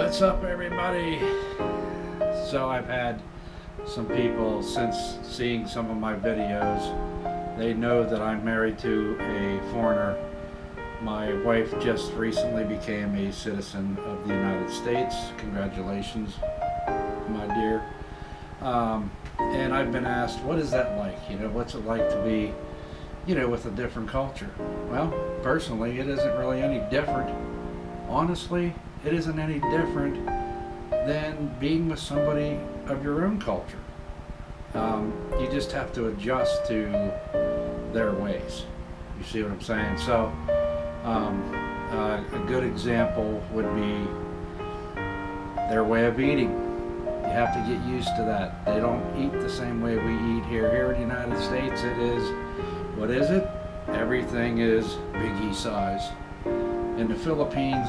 What's up, everybody? So I've had some people, since seeing some of my videos, they know that I'm married to a foreigner. My wife just recently became a citizen of the United States. Congratulations, my dear. And I've been asked, what is that like? What's it like to be, with a different culture? Well, personally, it isn't really any different. Honestly, it isn't any different than being with somebody of your own culture. You just have to adjust to their ways. You see what I'm saying? So, a good example would be their way of eating. You have to get used to that. They don't eat the same way we eat here. Here in the United States, it is, what is it? Everything is Big E size. In the Philippines,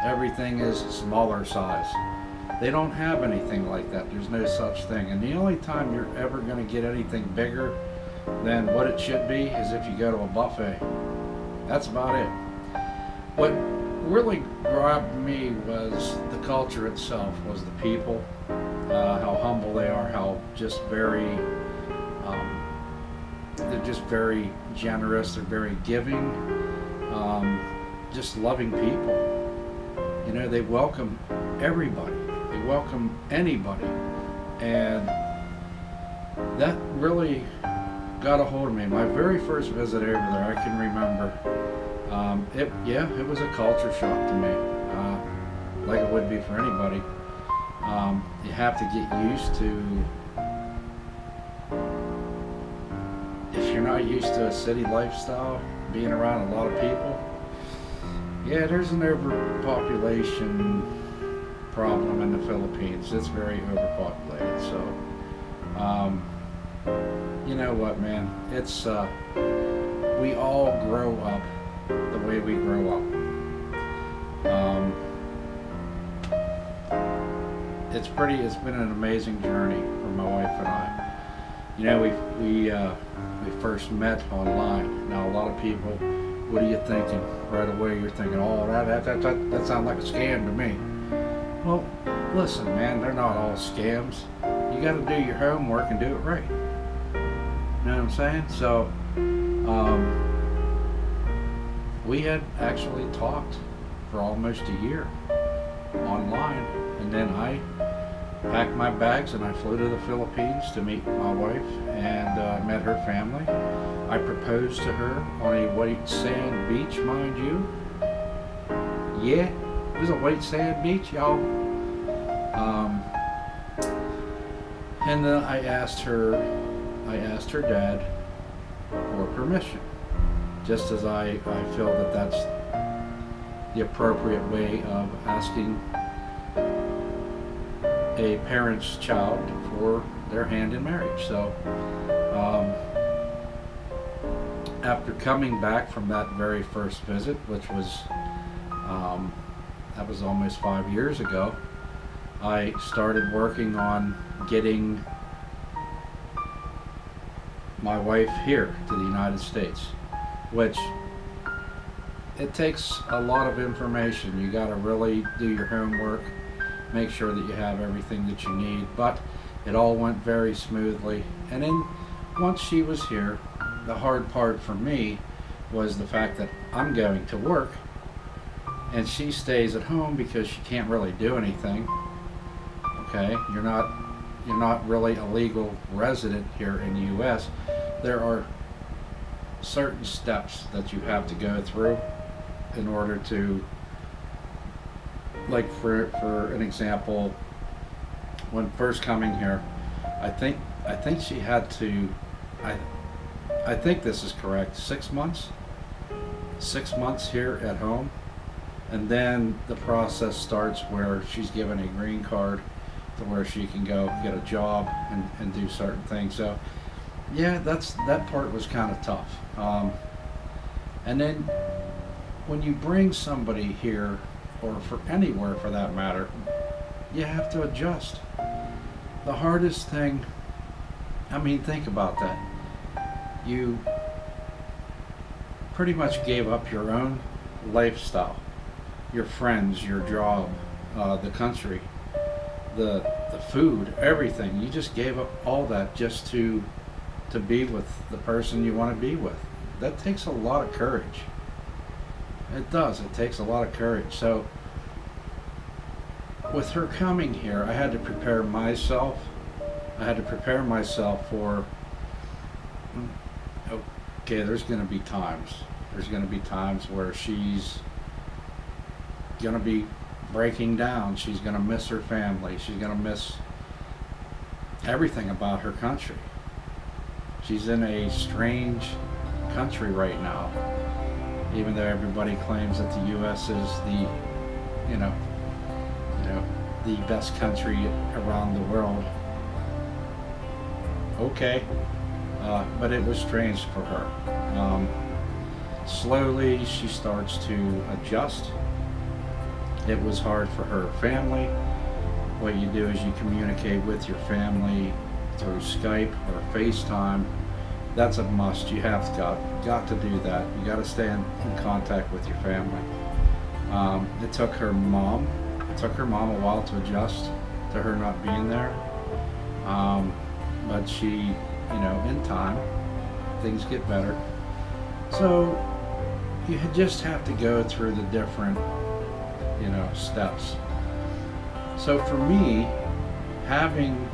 everything is smaller size. They don't have anything like that. There's no such thing. And the only time you're ever going to get anything bigger than what it should be is if you go to a buffet. That's about it. What really grabbed me was the culture itself, was the people, how humble they are, how just very, they're just very generous, they're very giving, just loving people. They welcome everybody. They welcome anybody. And that really got a hold of me. My very first visit over there, I can remember, it was a culture shock to me, like it would be for anybody. You have to get used to, if you're not used to a city lifestyle, being around a lot of people, yeah, there's an overpopulation problem in the Philippines. It's very overpopulated. So, you know what, man? It's we all grow up the way we grow up. It's been an amazing journey for my wife and I. We first met online. Now a lot of people, what are you thinking? Right away you're thinking, oh, that sounds like a scam to me. Well, listen, man, they're not all scams. You got to do your homework and do it right. You know what I'm saying? So, we had actually talked for almost a year online, and then I packed my bags and I flew to the Philippines to meet my wife, and met her family. I proposed to her on a white sand beach, mind you. Yeah, it was a white sand beach, y'all. And then I asked her dad for permission, just as I feel that that's the appropriate way of asking a parent's child for their hand in marriage. So, after coming back from that very first visit, which was that was almost 5 years ago, I started working on getting my wife here to the United States, which it takes a lot of information. You got to really do your homework, make sure that you have everything that you need, but it all went very smoothly. And then once she was here, the hard part for me was the fact that I'm going to work and she stays at home because she can't really do anything. Okay, you're not really a legal resident here in the U.S. There are certain steps that you have to go through in order to, like for an example, when first coming here, I think she had to, I think this is correct, 6 months? 6 months here at home, and then the process starts where she's given a green card to where she can go get a job and do certain things. So yeah, that part was kind of tough. And then when you bring somebody here, or for anywhere for that matter, you have to adjust. The hardest thing, I mean, think about that. You pretty much gave up your own lifestyle, your friends, your job, the country, the food, everything. You just gave up all that just to be with the person you want to be with. That takes a lot of courage. It does. It takes a lot of courage. So with her coming here, I had to prepare myself. I had to prepare myself for, okay, there's going to be times. There's going to be times where she's going to be breaking down. She's going to miss her family. She's going to miss everything about her country. She's in a strange country right now, even though everybody claims that the U.S. is the, you know, the best country around the world. Okay, but it was strange for her. Slowly, she starts to adjust. It was hard for her family. What you do is you communicate with your family through Skype or FaceTime. That's a must. You have got to do that. You got to stay in contact with your family. It took her mom a while to adjust to her not being there. But she, in time, things get better. So you just have to go through the different, steps. So for me, having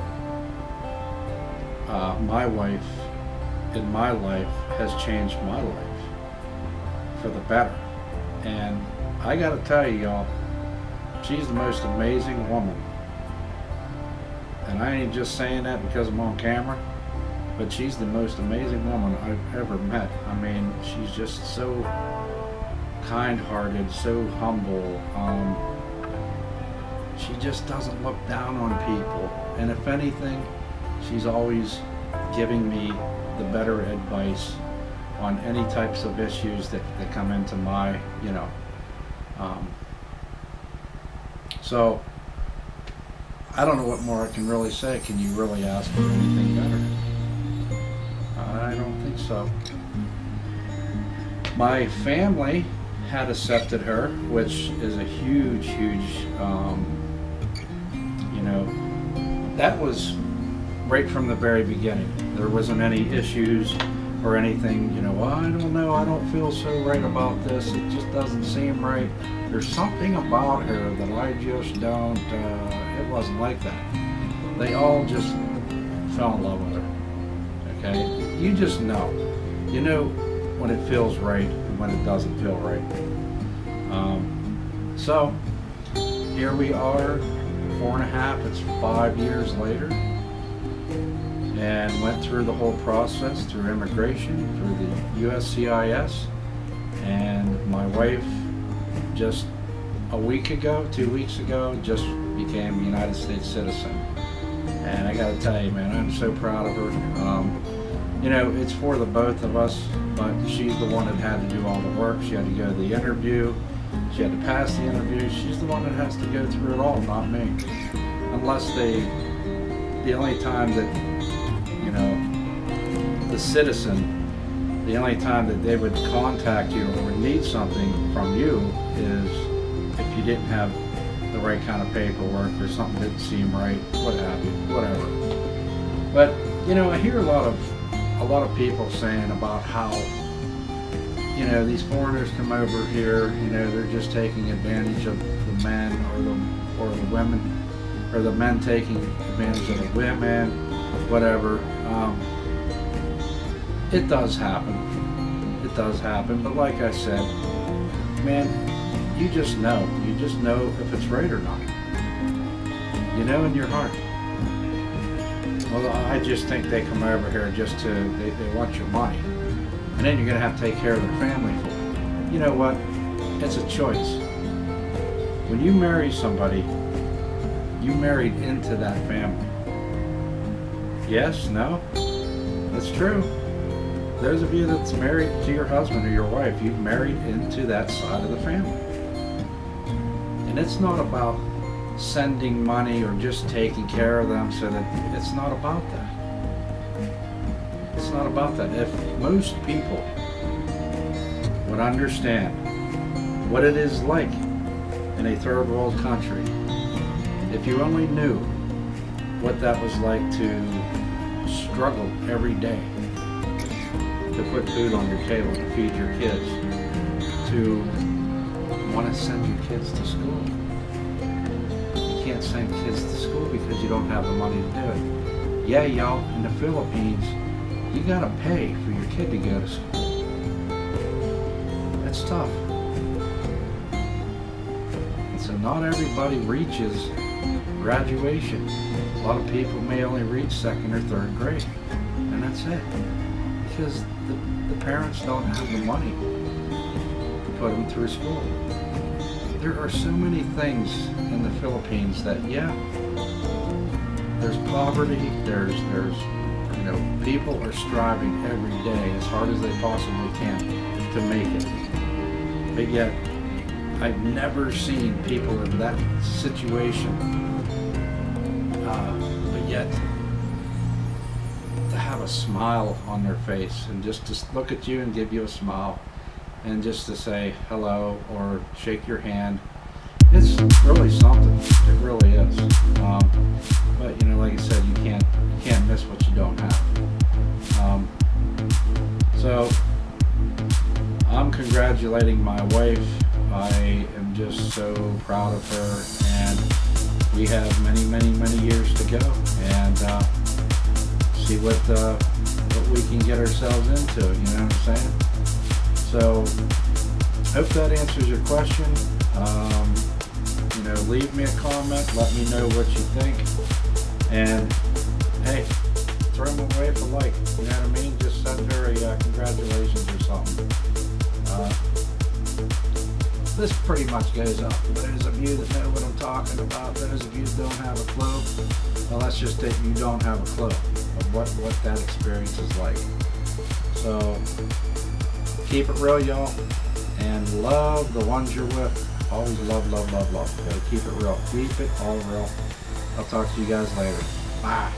my wife in my life has changed my life for the better. And I gotta tell you, y'all, she's the most amazing woman. And I ain't just saying that because I'm on camera, but she's the most amazing woman I've ever met. I mean, she's just so kind-hearted, so humble. She just doesn't look down on people. And if anything, she's always giving me the better advice on any types of issues that come into my, so I don't know what more I can really say. Can you really ask for anything better? I don't think so. My family had accepted her, which is a huge, that was right from the very beginning. There wasn't any issues or anything, well, I don't know, I don't feel so right about this. It just doesn't seem right. There's something about her that I just don't, it wasn't like that. They all just fell in love with her, okay? You just know. You know when it feels right and when it doesn't feel right. So, here we are, 4.5, it's 5 years later, and went through the whole process through immigration, through the USCIS, and my wife just a week ago, 2 weeks ago, just became a United States citizen. And I gotta tell you, man, I'm so proud of her. It's for the both of us, but she's the one that had to do all the work. She had to go to the interview. She had to pass the interview. She's the one that has to go through it all, not me. Unless the only time that, the citizen, the only time that they would contact you or would need something from you is if you didn't have the right kind of paperwork or something didn't seem right, what have you, whatever. But, I hear a lot of people saying about how, these foreigners come over here, they're just taking advantage of the men or the women, or the men taking advantage of the women, whatever. It does happen. It does happen. But like I said, man, you just know. You just know if it's right or not. You know in your heart. Well, I just think they come over here just they want your money. And then you're going to have to take care of their family for it. You know what? It's a choice. When you marry somebody, you married into that family. Yes? No? That's true. Those of you that's married to your husband or your wife, you've married into that side of the family. And it's not about sending money or just taking care of them, so that it's not about that. It's not about that. If most people would understand what it is like in a third world country. If you only knew what that was like to struggle every day to put food on your table, to feed your kids, to want to send your kids to school. You can't send kids to school because you don't have the money to do it. Yeah, y'all, in the Philippines, you gotta pay for your kid to go to school. That's tough. And so not everybody reaches graduation. A lot of people may only reach 2nd or 3rd grade, and that's it. Because the parents don't have the money to put them through school. There are so many things in the Philippines that, yeah, there's poverty, there's people are striving every day as hard as they possibly can to make it. But yet, I've never seen people in that situation, but yet to have a smile on their face and just to look at you and give you a smile and just to say hello or shake your hand. It's really something. It really is. But like I said, you can't miss what you don't have. So I'm congratulating my wife. I am just so proud of her, and we have many, many, many years to go, and see what we can get ourselves into. You know what I'm saying? So hope that answers your question. Leave me a comment, let me know what you think, and hey, throw them away for like, you know what I mean? Just send her a congratulations or something. This pretty much goes up. Those of you that know what I'm talking about, those of you that don't have a clue, well, that's just it. You don't have a clue of what that experience is like. So keep it real, y'all, and love the ones you're with. Always love, love, love, love. Gotta keep it real. Keep it all real. I'll talk to you guys later. Bye.